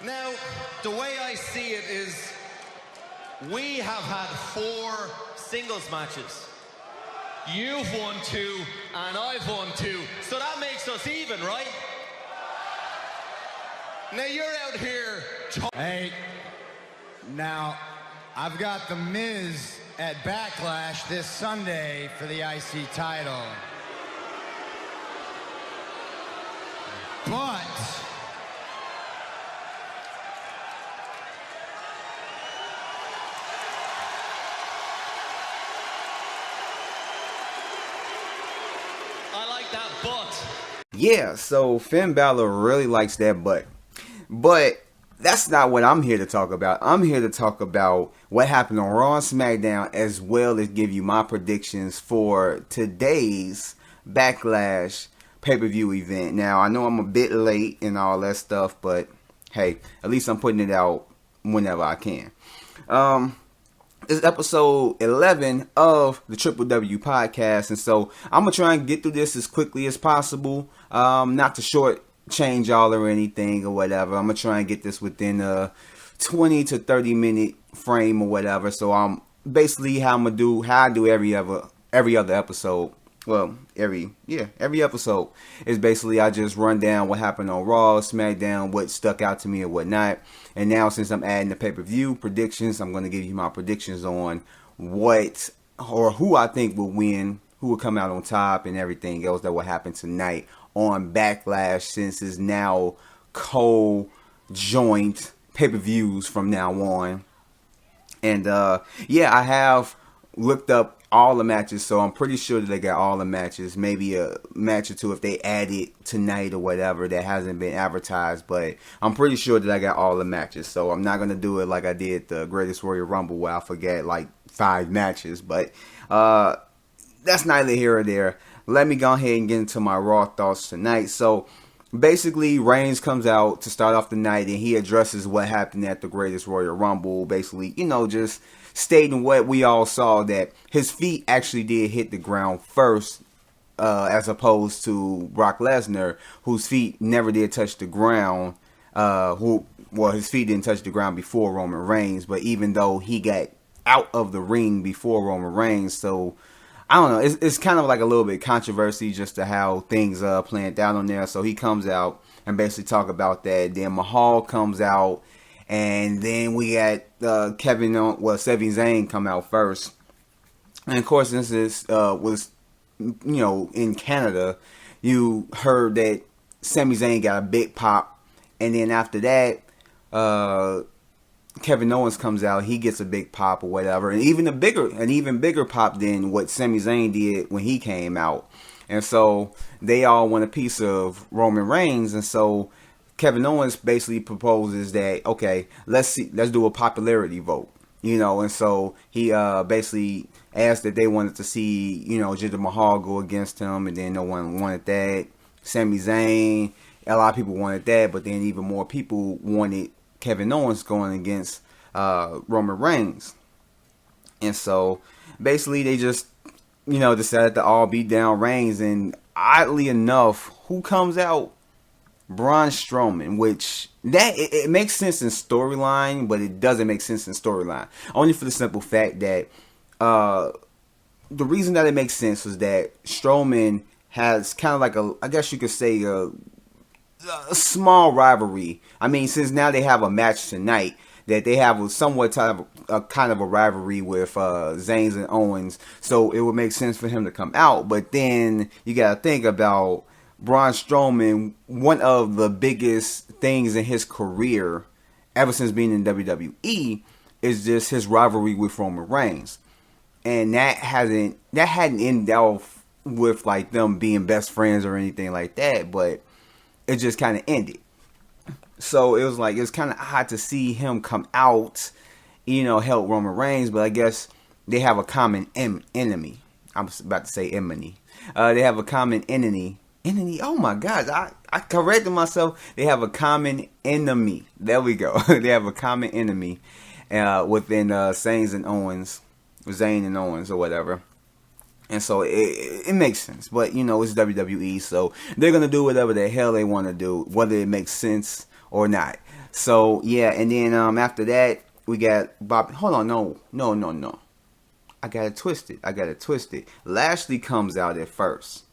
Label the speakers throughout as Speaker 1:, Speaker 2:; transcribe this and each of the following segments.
Speaker 1: Now, the way I see it is, we have had 4 singles matches. You've won 2, and I've won 2. So that makes us even, right? Now you're out here.
Speaker 2: Hey, now, I've got The Miz at Backlash this Sunday for the IC title. But
Speaker 1: I like that but.
Speaker 3: Yeah, so Finn Balor really likes that but. But that's not what I'm here to talk about. I'm here to talk about what happened on Raw and SmackDown, as well as give you my predictions for today's Backlash pay-per-view event. Now, I know I'm a bit late and all that stuff, but hey, at least I'm putting it out whenever I can. This is episode 11 of the Triple W podcast, and so I'm gonna try and get through this as quickly as possible. Not to shortchange y'all or anything or whatever. I'm gonna try and get this within a 20 to 30 minute frame or whatever. So I'm basically how I do every other episode. Well, every episode is basically I just run down what happened on Raw, SmackDown, what stuck out to me and whatnot. And now since I'm adding the pay-per-view predictions, I'm going to give you my predictions on what or who I think will win, who will come out on top, and everything else that will happen tonight on Backlash, since it's now co-joint pay-per-views from now on. And yeah, I have looked up all the matches, so I'm pretty sure that they got all the matches. Maybe a match or two if they add it tonight or whatever that hasn't been advertised, but I'm pretty sure that I got all the matches. So I'm not going to do it like I did the Greatest Royal Rumble where I forget like 5 matches, but that's neither here or there. Let me go ahead and get into my Raw thoughts tonight. So basically, Reigns comes out to start off the night and he addresses what happened at the Greatest Royal Rumble. Basically, just stating what we all saw, that his feet actually did hit the ground first, as opposed to Brock Lesnar, whose feet never did touch the ground. His feet didn't touch the ground before Roman Reigns, but even though he got out of the ring before Roman Reigns, so I don't know. It's kind of like a little bit controversy just to how things planned out on there. So he comes out and basically talk about that. Then Mahal comes out, and then we got Sami Zayn come out first. And of course, this was in Canada. You heard that Sami Zayn got a big pop, and then after that, Kevin Owens comes out, he gets a big pop or whatever, and even bigger pop than what Sami Zayn did when he came out. And so they all want a piece of Roman Reigns, and so Kevin Owens basically proposes that, okay, let's do a popularity vote, and so he basically asked that they wanted to see, Jinder Mahal go against him, and then no one wanted that. Sami Zayn, a lot of people wanted that, but then even more people wanted Kevin Owens going against Roman Reigns. And so basically they just decided to all beat down Reigns, and oddly enough, who comes out? Braun Strowman, which it makes sense in storyline, but it doesn't make sense in storyline, only for the simple fact that the reason that it makes sense is that Strowman has kind of like I guess you could say a small rivalry. I mean, since now they have a match tonight, that they have a kind of a rivalry with Zayn and Owens, so it would make sense for him to come out. But then you gotta think about Braun Strowman. One of the biggest things in his career, ever since being in WWE, is just his rivalry with Roman Reigns, and that hadn't ended off with like them being best friends or anything like that, but it just kind of ended. So it was kind of odd to see him come out, help Roman Reigns, but I guess they have a common enemy. I'm about to say enemy. They have a common enemy. Oh my God, I corrected myself. They have a common enemy. There we go. They have a common enemy within Zayn and Owens or whatever. And so it makes sense. But, it's WWE, so they're going to do whatever the hell they want to do, whether it makes sense or not. So yeah, and then after that we got Bob. Hold on, no. I got it twisted. Lashley comes out at first.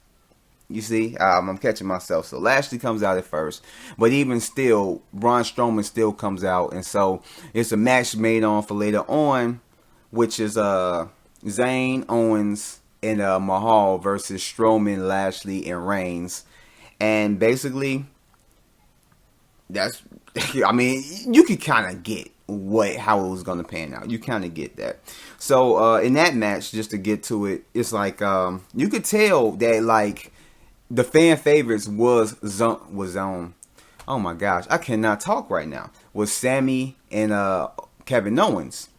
Speaker 3: You see, I'm catching myself. So Lashley comes out at first, but even still, Braun Strowman still comes out, and so it's a match made on for later on, which is Zayn, Owens, and Mahal versus Strowman, Lashley, and Reigns, and basically, that's. I mean, you could kind of get how it was gonna pan out. You kind of get that. So in that match, just to get to it, it's like you could tell that like. The fan favorites was on. Oh my gosh, I cannot talk right now. Was Sammy and Kevin Owens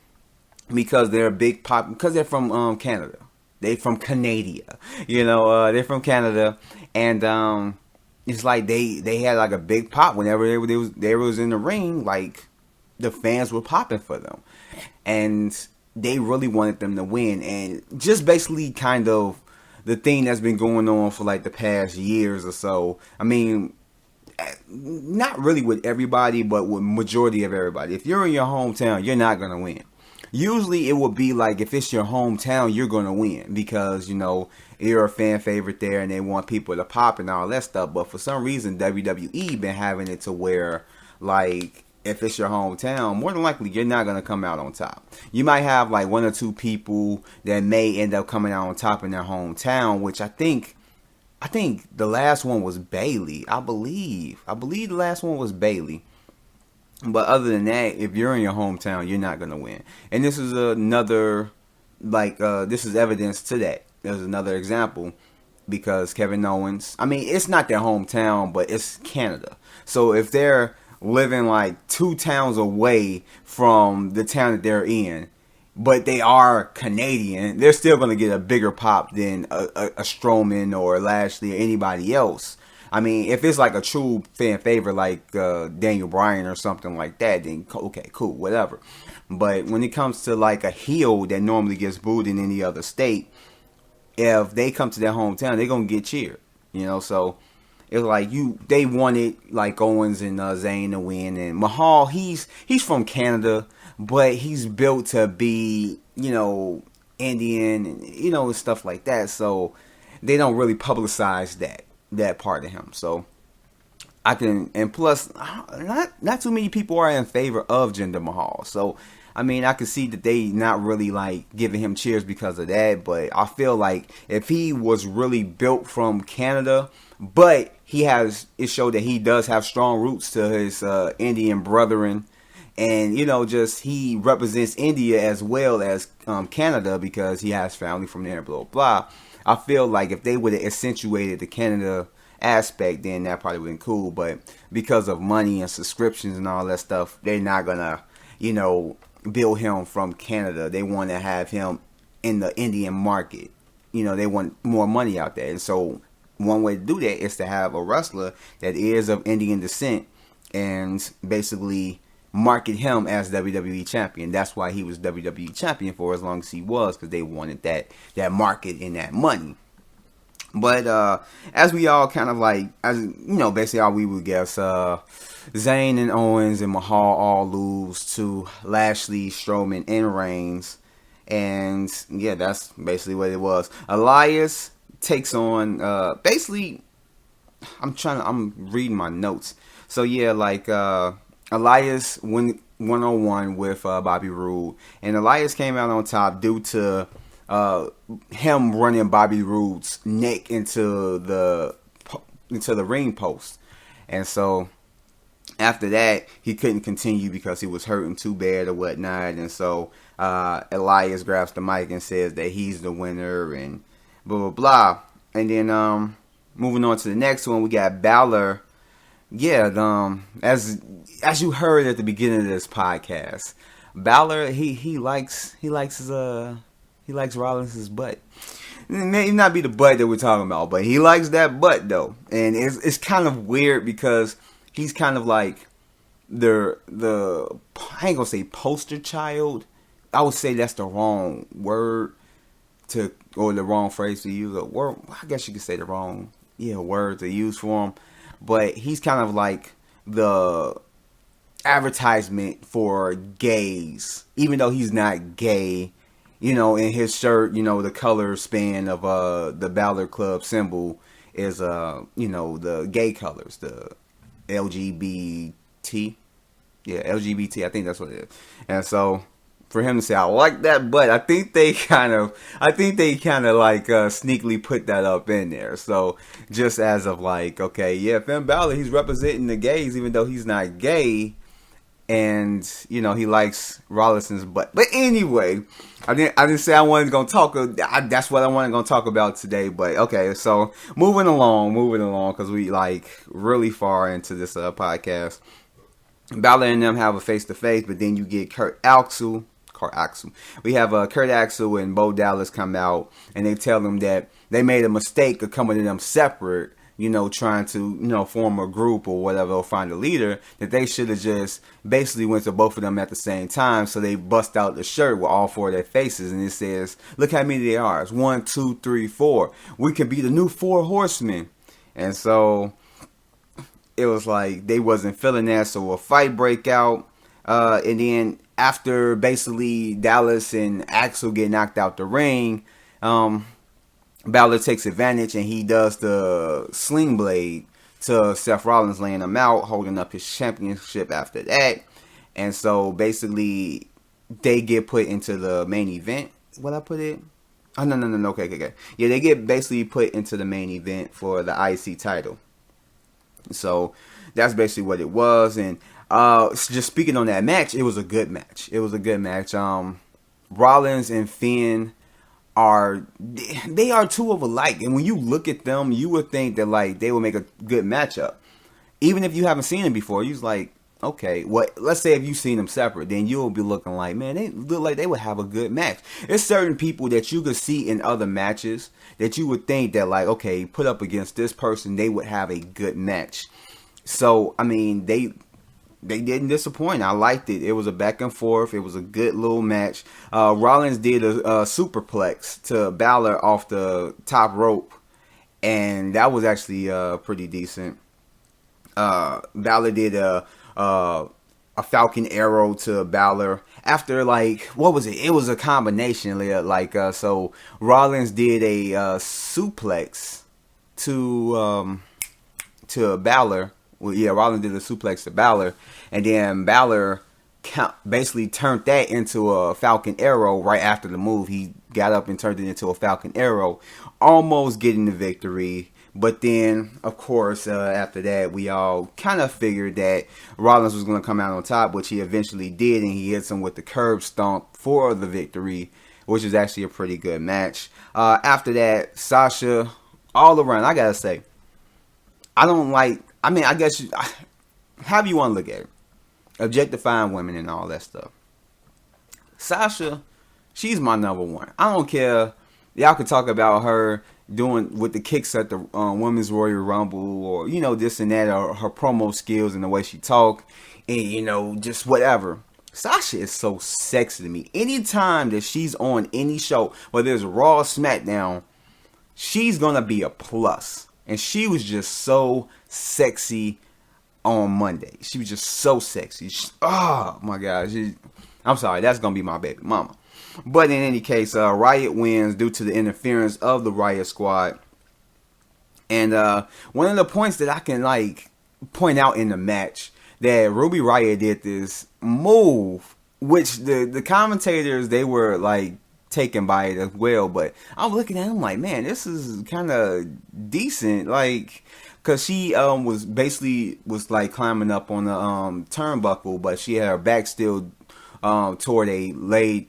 Speaker 3: because they're a big pop because they're from Canada. They from Canada, they're from Canada, and it's like they had like a big pop whenever they was in the ring. Like the fans were popping for them, and they really wanted them to win, and just basically kind of. The thing that's been going on for like the past years or so. I mean, not really with everybody, but with majority of everybody. If you're in your hometown, you're not going to win. Usually it would be like if it's your hometown, you're going to win because, you're a fan favorite there and they want people to pop and all that stuff. But for some reason, WWE been having it to where like if it's your hometown, more than likely you're not going to come out on top. You might have like one or two people that may end up coming out on top in their hometown, which I think the last one was Bailey. I believe the last one was Bailey. But other than that, if you're in your hometown, you're not going to win. And this is another, this is evidence to that. There's another example because Kevin Owens, I mean, it's not their hometown, but it's Canada. So if they're living like 2 towns away from the town that they're in, but they are Canadian, they're still going to get a bigger pop than a Strowman or Lashley or anybody else. I mean, if it's like a true fan favorite like Daniel Bryan or something like that, then okay, cool, whatever. But when it comes to like a heel that normally gets booed in any other state, if they come to their hometown, they're going to get cheered, so it's like they wanted like Owens and Zayn to win, and Mahal he's from Canada, but he's built to be Indian and and stuff like that. So they don't really publicize that part of him. So I can, and plus not too many people are in favor of Jinder Mahal. So I mean, I can see that they not really like giving him cheers because of that. But I feel like if he was really built from Canada, but it showed that he does have strong roots to his Indian brethren. And, just he represents India as well as Canada because he has family from there, blah, blah. I feel like if they would have accentuated the Canada aspect, then that probably would have been cool. But because of money and subscriptions and all that stuff, they're not going to, build him from Canada. They want to have him in the Indian market. They want more money out there. And so one way to do that is to have a wrestler that is of Indian descent and basically market him as WWE champion. That's why he was WWE champion for as long as he was, because they wanted that market and that money. But as we all kind of like, basically all we would guess, Zayn and Owens and Mahal all lose to Lashley, Strowman, and Reigns. And yeah, that's basically what it was. Elias takes on basically I'm reading my notes. So yeah, like Elias went 1-on-1 with Bobby Roode, and Elias came out on top due to him running Bobby Roode's neck into the ring post. And so after that, he couldn't continue because he was hurting too bad or whatnot. And so Elias grabs the mic and says that he's the winner and blah, blah, blah. And then moving on to the next one, we got Balor. Yeah, as you heard at the beginning of this podcast, Balor he likes Rollins' butt. It may not be the butt that we're talking about, but he likes that butt though. And it's kind of weird because he's kind of like the I ain't gonna say poster child. I would say that's the wrong word or the wrong phrase to use. I guess you could say the wrong word to use for him. But he's kind of like advertisement for gays, even though he's not gay. You know, in his shirt, you know, the color span of the Balor Club symbol is you know, the gay colors, the LGBT. Yeah, LGBT, I think that's what it is. And so for him to say I like that, but I think they kind of like sneakily put that up in there. So just as of like, okay, yeah, Finn Balor, he's representing the gays even though he's not gay. And you know, he likes Rollins's butt. But anyway, I didn't say I wasn't gonna talk. That's what I wasn't gonna talk about today. But okay, so moving along, because we like really far into this podcast. Balor and them have a face to face, but then you get Kurt Axel. We have Kurt Axel and Bo Dallas come out, and they tell them that they made a mistake of coming to them separate. You know, trying to, you know, form a group or whatever, or find a leader, that they should have just basically went to both of them at the same time. So they bust out the shirt with all four of their faces, and it says, look how many there are. It's 1, 2, 3, 4. We could be the new 4 horsemen. And so it was like they wasn't feeling that, so a fight break out. And then after basically Dallas and Axel get knocked out the ring, Balor takes advantage and he does the sling blade to Seth Rollins, laying him out, holding up his championship after that. And so basically they get put into the main event. What I put it? Oh, no. Okay. Yeah, they get basically put into the main event for the IC title. So that's basically what it was. And just speaking on that match, it was a good match. Rollins and Finn are two of alike, and when you look at them, you would think that like they would make a good matchup. Even if you haven't seen them before, you're like, okay, what? Let's say if you've seen them separate, then you'll be looking like, man, they look like they would have a good match. There's certain people that you could see in other matches that you would think that like, okay, put up against this person, they would have a good match. So I mean, they didn't disappoint. I liked it. It was a back and forth. It was a good little match. Rollins did a superplex to Balor off the top rope, and that was actually pretty decent. Balor did a Falcon Arrow to Balor after like, what was it? It was a combination like so Rollins did a suplex to Balor. Well, yeah, Rollins did a suplex to Balor, and then Balor basically turned that into a Falcon Arrow right after the move. He got up and turned it into a Falcon Arrow, almost getting the victory. But then, of course, after that, we all kind of figured that Rollins was going to come out on top, which he eventually did, and he hits him with the curb stomp for the victory, which is actually a pretty good match. After that, Sasha, all around, I got to say, I guess, however you want to look at it, objectifying women and all that stuff. Sasha, she's my number one. I don't care. Y'all could talk about her doing with the kicks at the Women's Royal Rumble, or, you know, this and that, or her promo skills and the way she talk, and, you know, just whatever. Sasha is so sexy to me. Anytime that she's on any show, whether it's Raw or SmackDown, she's going to be a plus. And she was just so sexy on Monday. She was just so sexy. Oh, my God. I'm sorry. That's going to be my baby mama. But in any case, Riot wins due to the interference of the Riot Squad. And one of the points that I can, like, point out in the match, that Ruby Riot did this move, which the commentators, they were, like, taken by it as well. But I'm looking at him like, man, this is kind of decent, like, because she was like climbing up on the turnbuckle, but she had her back still toward a laid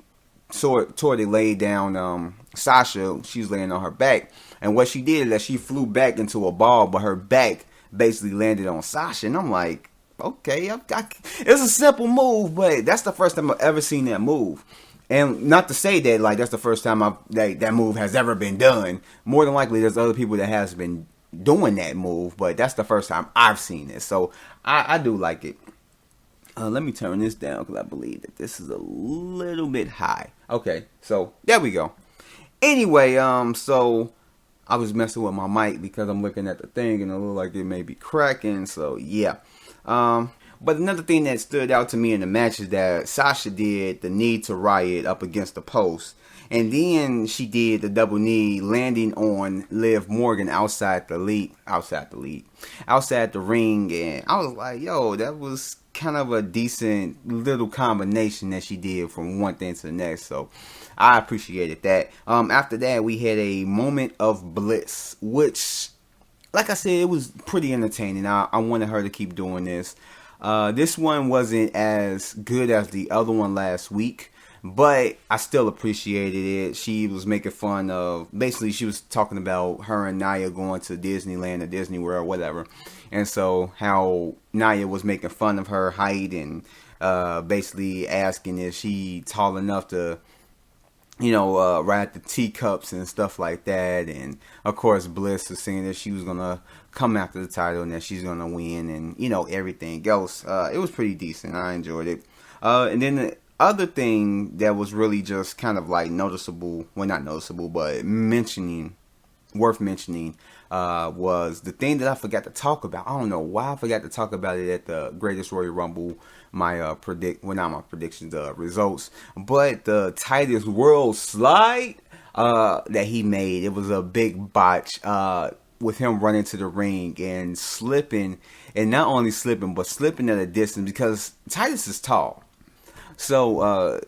Speaker 3: down Sasha. She's laying on her back, and what she did is that she flew back into a ball, but her back basically landed on Sasha. And I'm like, okay, it's a simple move, but that's the first time I've ever seen that move. And not to say that like that's the first time that move has ever been done. More than likely, there's other people that has been doing that move, but that's the first time I've seen it. So I do like it. Let me turn this down because I believe that this is a little bit high. Okay, so there we go. Anyway, so I was messing with my mic because I'm looking at the thing and it looked like it may be cracking. So yeah. But another thing that stood out to me in the match is that Sasha did the knee to Riot up against the post. And then she did the double knee landing on Liv Morgan outside the ring. And I was like, yo, that was kind of a decent little combination that she did from one thing to the next. So I appreciated that. After that, we had a moment of bliss, which, like I said, it was pretty entertaining. I wanted her to keep doing this. This one wasn't as good as the other one last week, but I still appreciated it. She was making fun of, basically she was talking about her and Nia going to Disneyland or Disney World, whatever. And so how Nia was making fun of her height and basically asking if she tall enough to, ride the teacups and stuff like that. And of course Bliss was saying that she was going to come after the title and that she's going to win and, everything else. It was pretty decent. I enjoyed it. And then the other thing that was really just kind of like noticeable, well, not noticeable, but worth mentioning, was the thing that I forgot to talk about. I don't know why I forgot to talk about it at the Greatest Royal Rumble. Not my predictions, results, but the Titus World slide that he made. It was a big botch with him running to the ring and slipping, and not only slipping, but slipping at a distance because Titus is tall. So,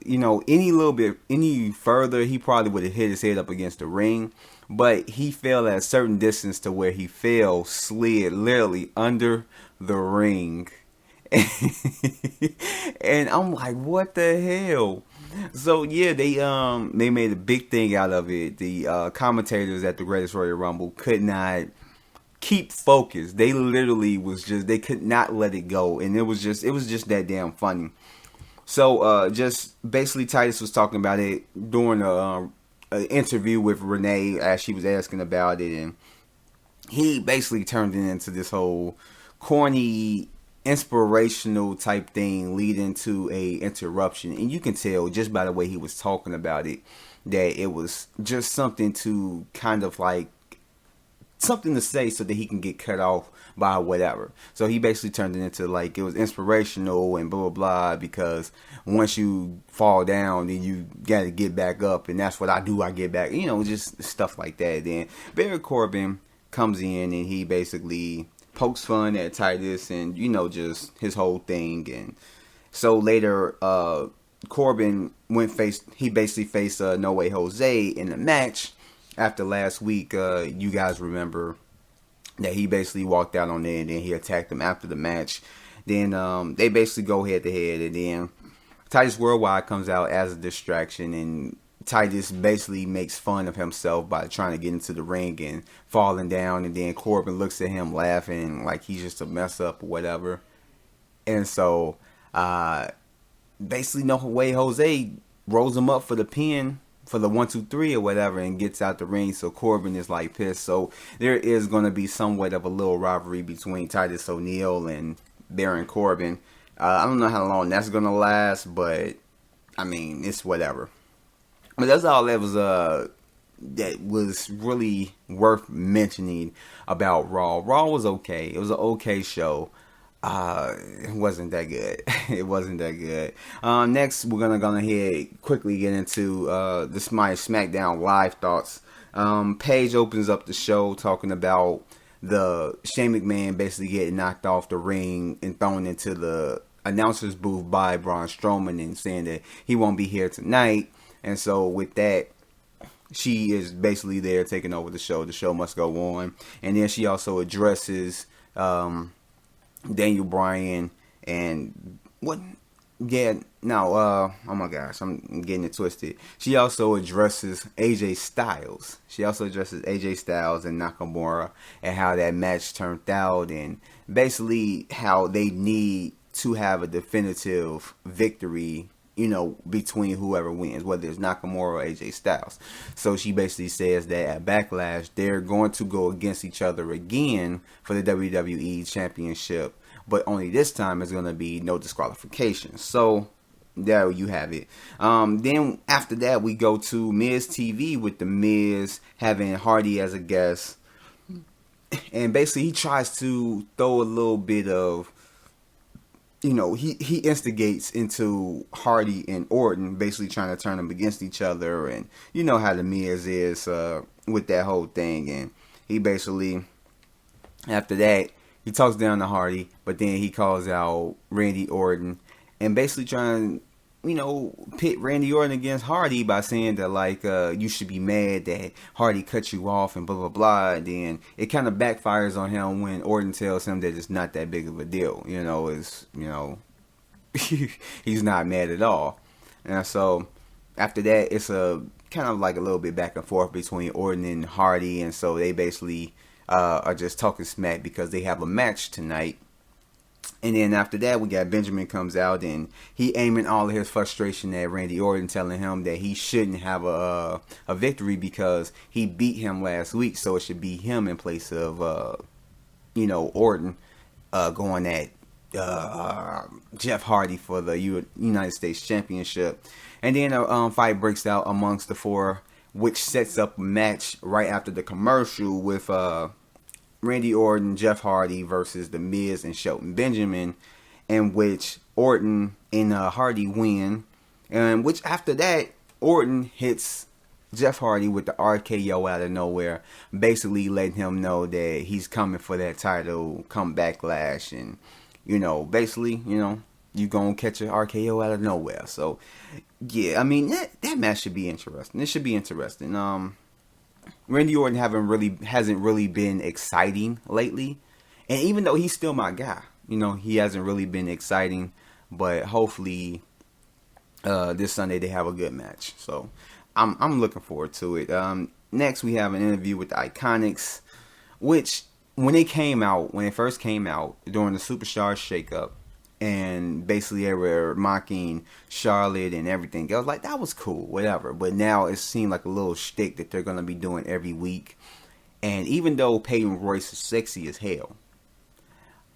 Speaker 3: any further, he probably would have hit his head up against the ring. But he fell at a certain distance to where he slid literally under the ring. And I'm like, what the hell? So, yeah, they made a big thing out of it. The commentators at the Greatest Royal Rumble could not keep focused. They literally they could not let it go. And it was just that damn funny. So, just basically Titus was talking about it during an interview with Renee as she was asking about it. And he basically turned it into this whole corny, inspirational type thing leading to a interruption. And you can tell just by the way he was talking about it that it was just something to kind of like something to say so that he can get cut off by whatever. So he basically turned it into like it was inspirational and blah blah blah, because once you fall down then you gotta get back up, and that's what I do. I get back, just stuff like that. Then Baron Corbin comes in and he basically pokes fun at Titus and just his whole thing. And so later Corbin he basically faced No Way Jose in the match. After last week, you guys remember that he basically walked out on there and then he attacked him after the match. Then they basically go head to head, and then Titus Worldwide comes out as a distraction, and Titus basically makes fun of himself by trying to get into the ring and falling down, and then Corbin looks at him laughing like he's just a mess up or whatever. And so basically No Way Jose rolls him up for the pin, for the 1, 2, 3 or whatever, and gets out the ring. So Corbin is like pissed. So there is going to be somewhat of a little rivalry between Titus O'Neil and Baron Corbin. I don't know how long that's going to last, but I mean, it's whatever. But that's all that was really worth mentioning about Raw. Raw was okay. It was an okay show. It wasn't that good. It wasn't that good. Next, we're gonna go ahead quickly get into this my SmackDown live thoughts. Paige opens up the show talking about the Shane McMahon basically getting knocked off the ring and thrown into the announcer's booth by Braun Strowman, and saying that he won't be here tonight. And so with that, she is basically there taking over the show. The show must go on. And then she also addresses Daniel Bryan and oh my gosh, I'm getting it twisted. She also addresses AJ Styles. And Nakamura, and how that match turned out, and basically how they need to have a definitive victory, between whoever wins, whether it's Nakamura or AJ Styles. So she basically says that at Backlash, they're going to go against each other again for the WWE Championship, but only this time it's going to be no disqualification. So there you have it. Then after that, we go to Miz TV with the Miz having Hardy as a guest. And basically he tries to throw a little bit of he instigates into Hardy and Orton, basically trying to turn them against each other, and you know how the Miz is with that whole thing, and he basically, after that, he talks down to Hardy, but then he calls out Randy Orton, and basically trying, pit Randy Orton against Hardy by saying that, like, you should be mad that Hardy cut you off and blah, blah, blah. And then it kind of backfires on him when Orton tells him that it's not that big of a deal. He's not mad at all. And so after that, it's a kind of like a little bit back and forth between Orton and Hardy. And so they basically are just talking smack because they have a match tonight. And then after that, we got Benjamin comes out and he aiming all of his frustration at Randy Orton, telling him that he shouldn't have a victory because he beat him last week, so it should be him in place of Orton going at Jeff Hardy for the United States Championship. And then a fight breaks out amongst the four, which sets up a match right after the commercial with Randy Orton, Jeff Hardy versus The Miz and Shelton Benjamin, in which Orton and Hardy win, and which after that, Orton hits Jeff Hardy with the RKO out of nowhere, basically letting him know that he's coming for that title come Backlash, and basically, you gonna catch an RKO out of nowhere. So yeah, I mean that match should be interesting. It should be interesting. Randy Orton hasn't really been exciting lately, and even though he's still my guy, he hasn't really been exciting. But hopefully, this Sunday they have a good match. So I'm looking forward to it. Next we have an interview with the Iconics, which when it first came out during the Superstars shakeup, and basically they were mocking Charlotte and everything. I was like, that was cool, whatever. But now it seemed like a little shtick that they're going to be doing every week. And even though Peyton Royce is sexy as hell,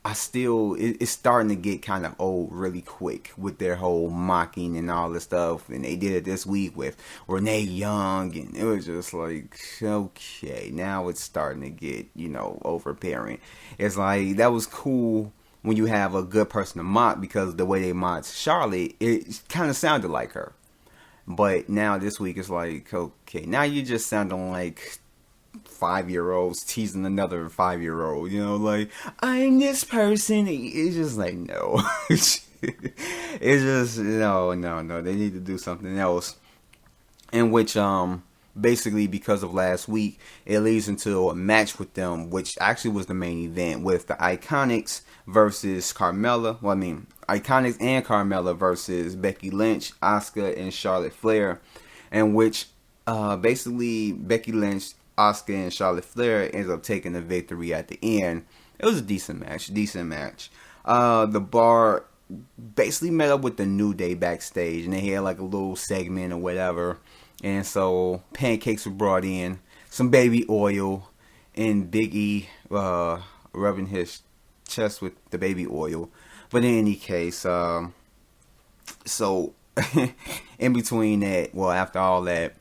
Speaker 3: it's starting to get kind of old really quick with their whole mocking and all this stuff. And they did it this week with Renee Young, and it was just like, okay, now it's starting to get, overbearing. It's like, that was cool when you have a good person to mock, because the way they mocked Charlotte, it kind of sounded like her. But now this week it's like, okay, now you're just sounding like 5-year-olds teasing another 5-year-old, like, I'm this person. It's just like, no. It's just, no, they need to do something else. In which, basically, because of last week, it leads into a match with them, which actually was the main event, with the Iconics versus Carmella. Iconics and Carmella versus Becky Lynch, Asuka, and Charlotte Flair, in which basically Becky Lynch, Asuka, and Charlotte Flair ends up taking the victory at the end. It was a decent match. The Bar basically met up with the New Day backstage, and they had like a little segment or whatever. And so pancakes were brought in, some baby oil, and Big E rubbing his chest with the baby oil. But in any case, so in between that, after all that,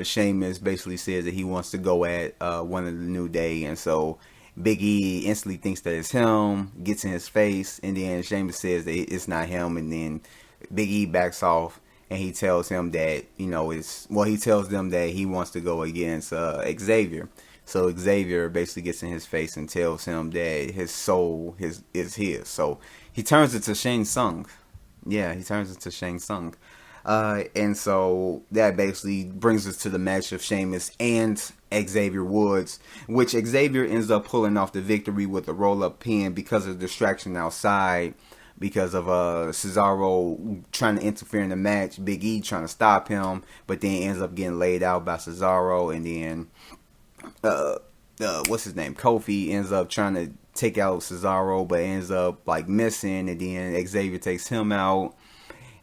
Speaker 3: Sheamus basically says that he wants to go at one of the New Day, and so Big E instantly thinks that it's him, gets in his face, and then Sheamus says that it's not him, and then Big E backs off. And he tells him that, he tells them that he wants to go against Xavier. So Xavier basically gets in his face and tells him that his soul is his. So he turns it to Shang Tsung. Yeah, he turns it to Shang Tsung. And so that basically brings us to the match of Sheamus and Xavier Woods, which Xavier ends up pulling off the victory with a roll-up pin because of distraction outside. Because of Cesaro trying to interfere in the match, Big E trying to stop him, but then ends up getting laid out by Cesaro, and then what's his name, Kofi ends up trying to take out Cesaro, but ends up like missing, and then Xavier takes him out,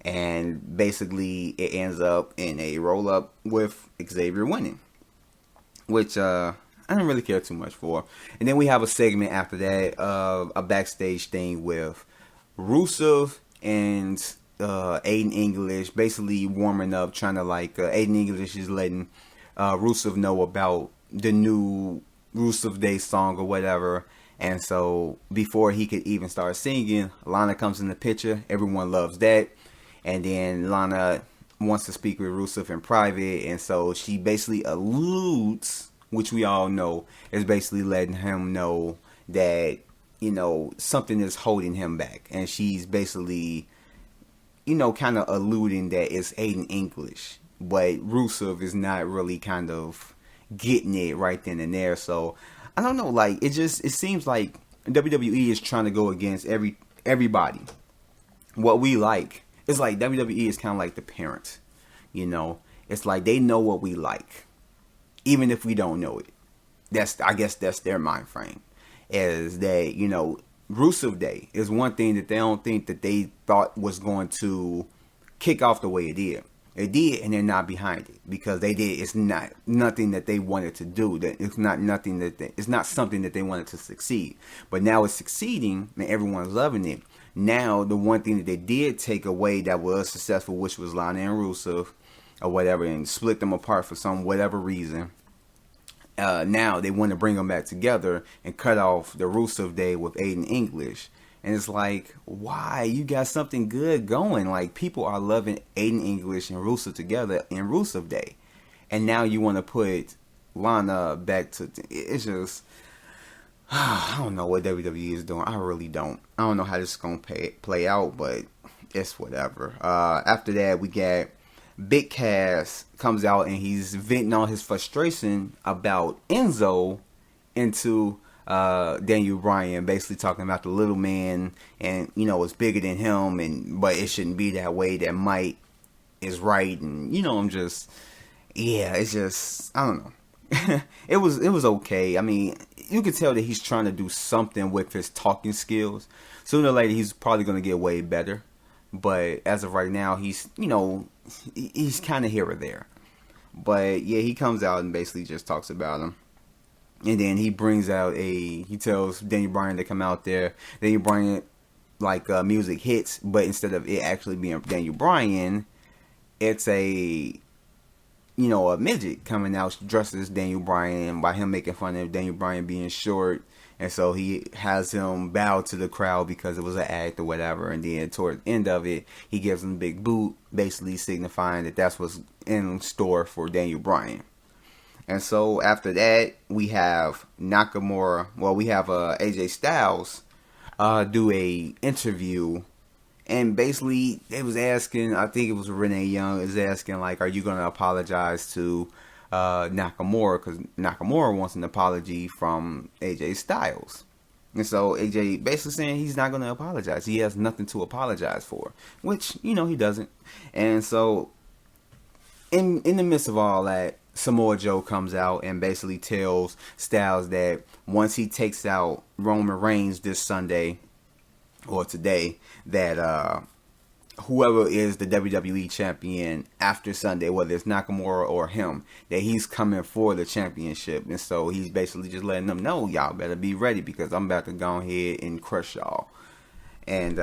Speaker 3: and basically it ends up in a roll up with Xavier winning, which I didn't really care too much for. And then we have a segment after that of a backstage thing with Rusev and Aiden English basically warming up, trying to Aiden English is letting Rusev know about the new Rusev Day song or whatever, And so before he could even start singing, Lana comes in the picture. Everyone loves that. And then Lana wants to speak with Rusev in private. And so she basically alludes, which we all know, is basically letting him know that, you know, something is holding him back. And she's basically, you know, kind of alluding that it's Aiden English. But Rusev is not really kind of getting it right then and there. So I don't know, like it seems like WWE is trying to go against everybody. What we like, it's like WWE is kind of like the parent, you know. It's like they know what we like, even if we don't know it. I guess that's their mind frame, is that, you know, Rusev Day is one thing that they don't think that they thought was going to kick off the way it did. It did, and they're not behind it because they did. It's not nothing that they wanted to do. That it's not nothing that it's not something that they wanted to succeed. But now it's succeeding, and everyone's loving it. Now the one thing that they did take away that was successful, which was Lana and Rusev, or whatever, and split them apart for some whatever reason. Now they want to bring them back together and cut off the Rusev Day with Aiden English. And it's like, why? You got something good going. Like, people are loving Aiden English and Rusev together in Rusev Day. And now you want to put Lana back to... It's just... I don't know what WWE is doing. I really don't. I don't know how this is going to play out, but it's whatever. After that, we got Big Cass comes out and he's venting all his frustration about Enzo into... Daniel Bryan, basically talking about the little man, and you know, it's bigger than him, and but it shouldn't be that way. That might is right, and you know, it's just I don't know. it was okay. I mean, you could tell that he's trying to do something with his talking skills. Sooner or later, he's probably gonna get way better. But as of right now, he's he's kind of here or there. But yeah, he comes out and basically just talks about him. And then he he tells Daniel Bryan to come out there. Daniel Bryan, music hits, but instead of it actually being Daniel Bryan, it's a midget coming out dressed as Daniel Bryan, by him making fun of Daniel Bryan being short. And so he has him bow to the crowd because it was an act or whatever. And then toward the end of it, he gives him a big boot, basically signifying that that's what's in store for Daniel Bryan. And so after that, we have Nakamura. Well, we have AJ Styles do a interview, and basically they was asking. I think it was Renee Young is asking, like, "Are you going to apologize to Nakamura?" Because Nakamura wants an apology from AJ Styles, and so AJ basically saying he's not going to apologize. He has nothing to apologize for, which he doesn't. And so in the midst of all that, Samoa Joe comes out and basically tells Styles that once he takes out Roman Reigns this Sunday or today, that whoever is the WWE champion after Sunday, whether it's Nakamura or him, that he's coming for the championship. And so he's basically just letting them know, y'all better be ready because I'm about to go ahead and crush y'all. And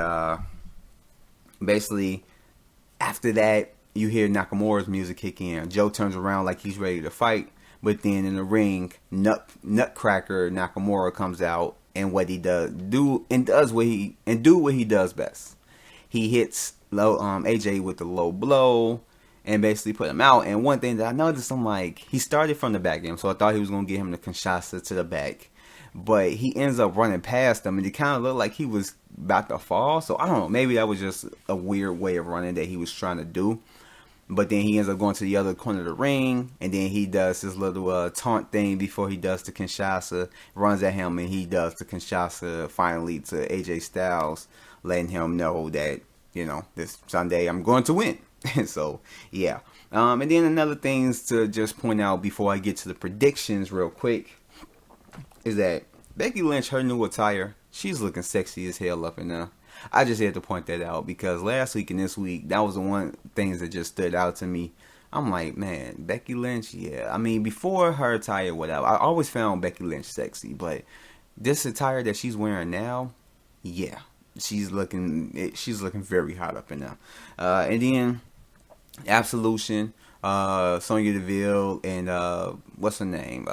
Speaker 3: basically after that, you hear Nakamura's music kick in. Joe turns around like he's ready to fight, but then in the ring, Nutcracker Nakamura comes out, and what he do what he does best. He hits AJ with a low blow and basically put him out. And one thing that I noticed, I'm like, he started from the back end, so I thought he was gonna get him the Kinshasa to the back, but he ends up running past him, and it kind of looked like he was about to fall. So I don't know, maybe that was just a weird way of running that he was trying to do. But then he ends up going to the other corner of the ring, and then he does his little taunt thing before he does the Kinshasa, runs at him, and he does the Kinshasa finally to AJ Styles, letting him know that, this Sunday I'm going to win. So, yeah. And then another things to just point out before I get to the predictions real quick is that Becky Lynch, her new attire, she's looking sexy as hell up in there. I just had to point that out because last week and this week, that was the one things that just stood out to me. I'm like, man, Becky Lynch, yeah. I mean, before her attire, whatever, I always found Becky Lynch sexy, but this attire that she's wearing now, yeah, she's looking very hot up in there. And then Absolution, Sonya Deville, and what's her name,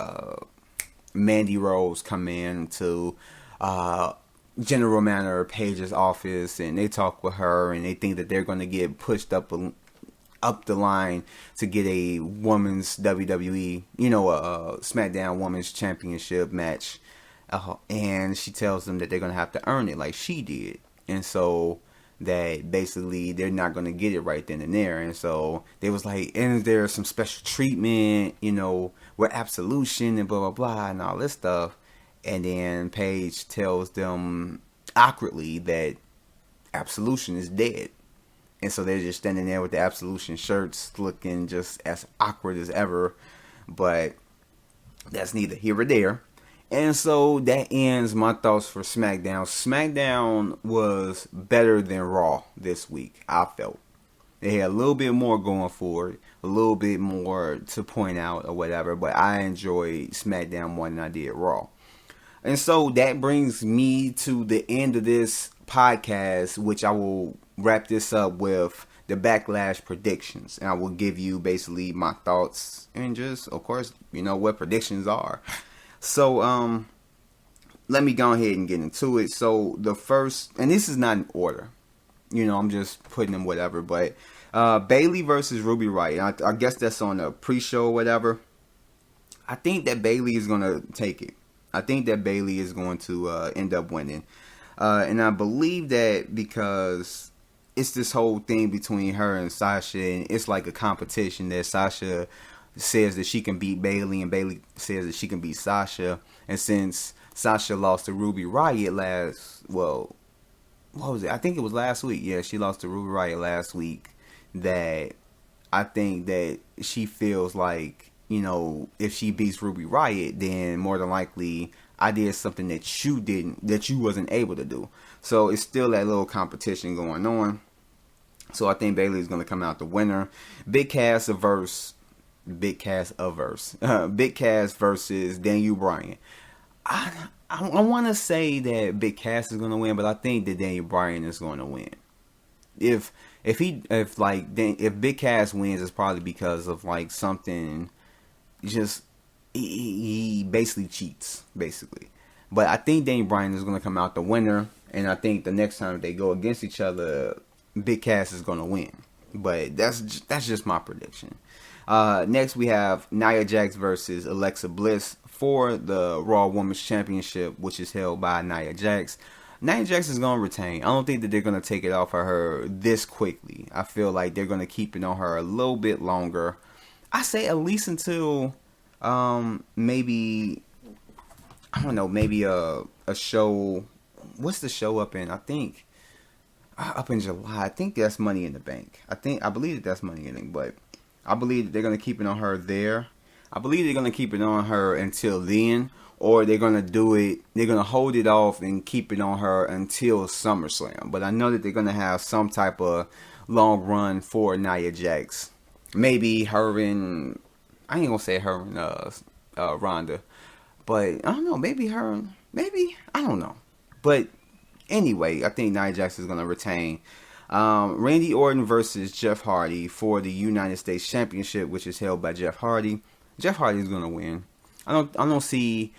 Speaker 3: Mandy Rose come in to general manager of Paige's office, and they talk with her, and they think that they're going to get pushed up the line to get a women's WWE, a SmackDown Women's Championship match. And she tells them that they're going to have to earn it like she did. And so that basically they're not going to get it right then and there. And so they was like, and there's some special treatment, with absolution and blah, blah, blah, and all this stuff. And then Paige tells them awkwardly that absolution is dead. And so they're just standing there with the absolution shirts looking just as awkward as ever. But that's neither here or there. And so that ends my thoughts for SmackDown. SmackDown was better than Raw this week, I felt. They had a little bit more going for it, a little bit more to point out or whatever, but I enjoyed SmackDown more than I did Raw. And so that brings me to the end of this podcast, which I will wrap this up with the Backlash predictions. And I will give you basically my thoughts and just, of course, what predictions are. So, let me go ahead and get into it. So, the first, and this is not in order. I'm just putting them whatever. But, Bayley versus Ruby Riott. I guess that's on the pre-show or whatever. I think that Bayley is going to take it. I think that Bayley is going to end up winning. And I believe that because it's this whole thing between her and Sasha. And it's like a competition that Sasha says that she can beat Bayley, and Bayley says that she can beat Sasha. And since Sasha lost to Ruby Riott what was it? I think it was last week. Yeah, she lost to Ruby Riott last week. That I think that she feels like, if she beats Ruby Riott, then more than likely I did something that you wasn't able to do. So it's still that little competition going on. So I think Bayley is going to come out the winner. Big Cass versus Daniel Bryan. I want to say that Big Cass is going to win, but I think that Daniel Bryan is going to win. If Big Cass wins, it's probably because of like something. Just he basically cheats, basically. But I think Daniel Bryan is going to come out the winner, and I think the next time they go against each other, Big Cass is going to win. But that's just my prediction. Next, we have Nia Jax versus Alexa Bliss for the Raw Women's Championship, which is held by Nia Jax. Nia Jax is going to retain. I don't think that they're going to take it off of her this quickly. I feel like they're going to keep it on her a little bit longer. I say at least until maybe a show. What's the show up in? I think up in July. I think that's Money in the Bank. I believe that's Money in the Bank, but I believe that they're going to keep it on her there. I believe they're going to keep it on her until then, or they're going to hold it off and keep it on her until SummerSlam. But I know that they're going to have some type of long run for Nia Jax. Maybe her and, I ain't going to say her and Ronda, but I don't know, maybe I don't know. But anyway, I think Nia Jax is going to retain. Randy Orton versus Jeff Hardy for the United States Championship, which is held by Jeff Hardy. Jeff Hardy is going to win. I don't see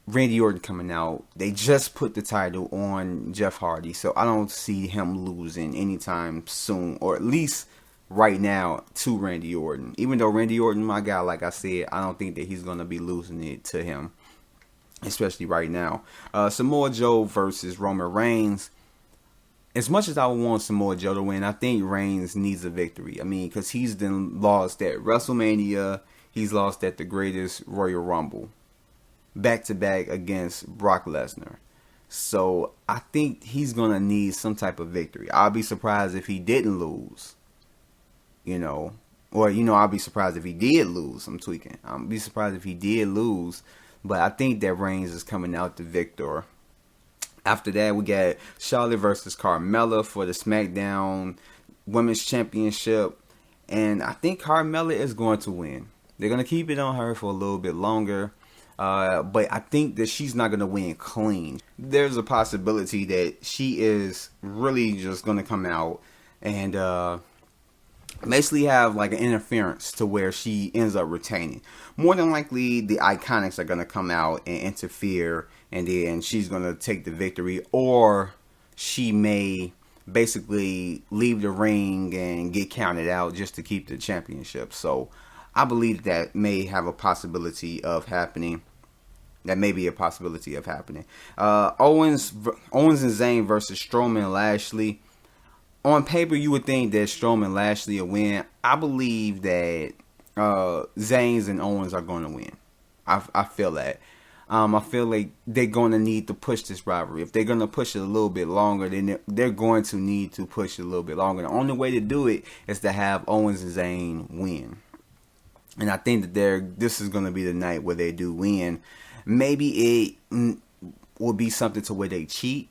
Speaker 3: Randy Orton coming out. They just put the title on Jeff Hardy, so I don't see him losing anytime soon, or at least right now, to Randy Orton. Even though Randy Orton, my guy, like I said, I don't think that he's going to be losing it to him, especially right now. Samoa Joe versus Roman Reigns. As much as I want Samoa Joe to win, I think Reigns needs a victory. I mean, because he's then lost at WrestleMania. He's lost at the Greatest Royal Rumble. Back-to-back against Brock Lesnar. So, I think he's going to need some type of victory. I'll be surprised if he didn't lose. I'll be surprised if he did lose. I'm tweaking. I'll be surprised if he did lose. But I think that Reigns is coming out the victor. After that, we got Charlotte versus Carmella for the SmackDown Women's Championship. And I think Carmella is going to win. They're going to keep it on her for a little bit longer. But I think that she's not going to win clean. There's a possibility that she is really just going to come out and basically have like an interference to where she ends up retaining. More than likely, the Iconics are going to come out and interfere and then she's gonna take the victory, or she may basically leave the ring and get counted out just to keep the championship. So I believe that may have a possibility of happening. That may be a possibility of happening. Owens and Zayn versus Strowman and Lashley. On paper, you would think that Strowman and Lashley will win. I believe that Zayn and Owens are going to win. I feel that. I feel like they're going to need to push this rivalry. If they're going to push it a little bit longer, then they're going to need to push it a little bit longer. The only way to do it is to have Owens and Zayn win. And I think that this is going to be the night where they do win. Maybe it will be something to where they cheat,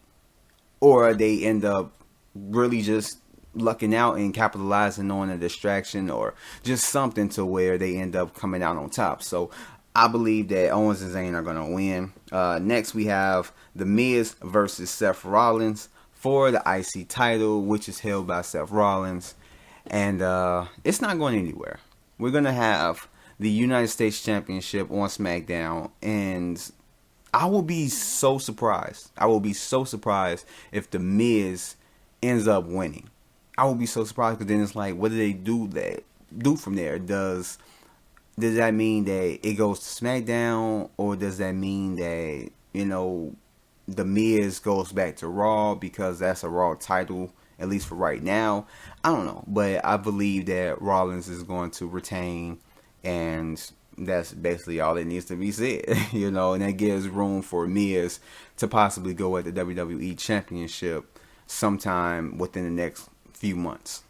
Speaker 3: or they end up really just lucking out and capitalizing on a distraction, or just something to where they end up coming out on top. So I believe that Owens and Zayn are going to win. Next, we have The Miz versus Seth Rollins for the IC title, which is held by Seth Rollins. And it's not going anywhere. We're going to have the United States Championship on SmackDown. And I will be so surprised. I will be so surprised if The Miz ends up winning. I will be so surprised, because then it's like, what do they do from there? Does that mean that it goes to SmackDown, or does that mean that, The Miz goes back to Raw, because that's a Raw title, at least for right now? I don't know, but I believe that Rollins is going to retain, and that's basically all that needs to be said, and that gives room for Miz to possibly go at the WWE Championship sometime within the next few months.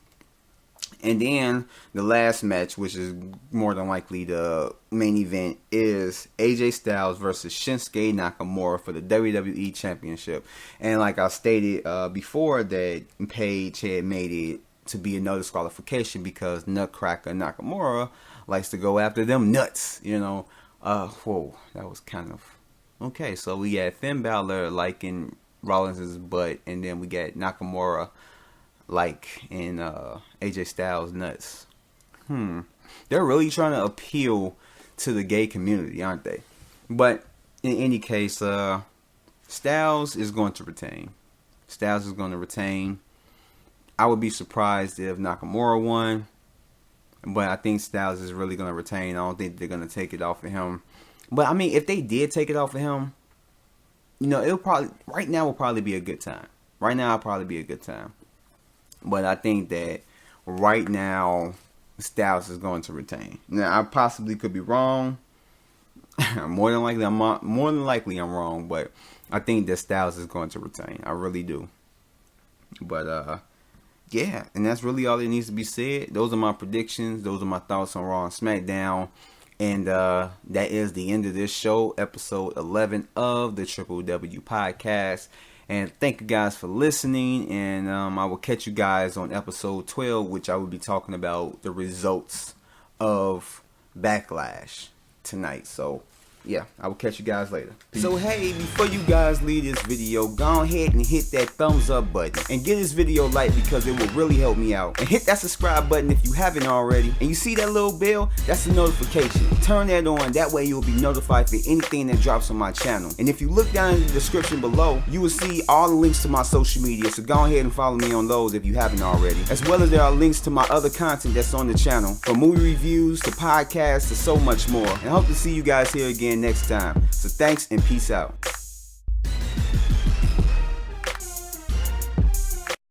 Speaker 3: And then the last match, which is more than likely the main event, is AJ Styles versus Shinsuke Nakamura for the WWE Championship. And like I stated before, that Paige had made it to be a no disqualification because Nutcracker Nakamura likes to go after them nuts, whoa, that was kind of okay. So we got Finn Balor liking Rollins' butt, and then we got Nakamura like in AJ Styles nuts. They're really trying to appeal to the gay community, aren't they? But in any case, Styles is going to retain. Styles is going to retain. I would be surprised if Nakamura won, but I think Styles is really going to retain. I don't think they're going to take it off of him. But I mean, if they did take it off of him, it'll probably, right now will probably be a good time. Right now will probably be a good time. But I think that right now, Styles is going to retain. Now, I possibly could be wrong. more than likely, I'm wrong. But I think that Styles is going to retain. I really do. But yeah, and that's really all that needs to be said. Those are my predictions. Those are my thoughts on Raw and SmackDown. And that is the end of this show, episode 11 of the Triple W Podcast. And thank you guys for listening. And I will catch you guys on episode 12, which I will be talking about the results of Backlash tonight. So yeah, I will catch you guys later. Peace. So hey, before you guys leave this video, go ahead and hit that thumbs up button and give this video a like, because it will really help me out. And hit that subscribe button if you haven't already. And you see that little bell? That's a notification. Turn that on, that way you'll be notified for anything that drops on my channel. And if you look down in the description below, you will see all the links to my social media, so go ahead and follow me on those if you haven't already. As well as there are links to my other content that's on the channel, from movie reviews to podcasts to so much more. And I hope to see you guys here again next time. So thanks and peace out.